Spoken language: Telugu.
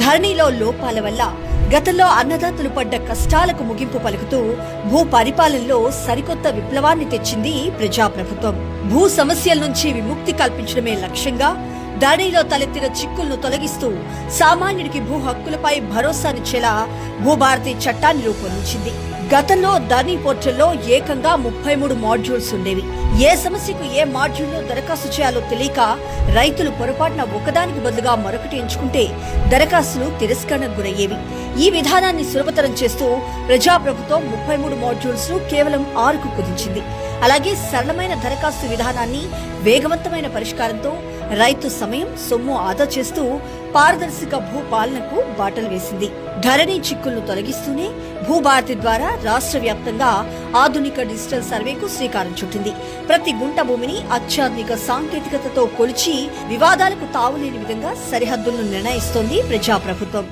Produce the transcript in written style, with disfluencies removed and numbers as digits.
ధరణిలో లోపాల వల్ల గతంలో అన్నదాతలు పడ్డ కష్టాలకు ముగింపు పలుకుతూ భూ పరిపాలనలో సరికొత్త విప్లవాన్ని తెచ్చింది ప్రజాప్రభుత్వం. భూ సమస్యల నుంచి విముక్తి కల్పించడమే లక్ష్యంగా ధరణిలో తలెత్తిన చిక్కులను తొలగిస్తూ సామాన్యుడికి భూ హక్కులపై భరోసానిచ్చేలా భూభారతి చట్టాన్ని రూపొందించింది. గతంలో ధరణి పోర్టల్లో ఏకంగా 33 మాడ్యూల్స్ ఉండేవి. ఏ సమస్యకు ఏ మాడ్యూల్లో దరఖాస్తు చేయాలో తెలియక రైతులు పొరపాటున ఒకదానికి బదులుగా మరొకటి ఎంచుకుంటే దరఖాస్తులు తిరస్కరణకు గురయ్యేవి. ఈ విధానాన్ని సులభతరం చేస్తూ ప్రజాప్రభుత్వం 33 మాడ్యూల్స్ ను కేవలం 6కు కుదించింది. అలాగే సరళమైన దరఖాస్తు విధానాన్ని వేగవంతమైన పరిష్కారంతో రైతు సమయం సొమ్ము ఆదా చేస్తూ పారదర్శక భూ పాలనకు బాటలు వేసింది. ధరణి చిక్కులను తొలగిస్తూనే భూభారతి ద్వారా రాష్ట్ర వ్యాప్తంగా ఆధునిక డిజిటల్ సర్వేకు శ్రీకారం చుట్టింది. ప్రతి గుంట భూమిని అత్యాధునిక సాంకేతికతతో కొలిచి వివాదాలకు తావులేని విధంగా సరిహద్దులను నిర్ణయిస్తోంది ప్రజాప్రభుత్వం.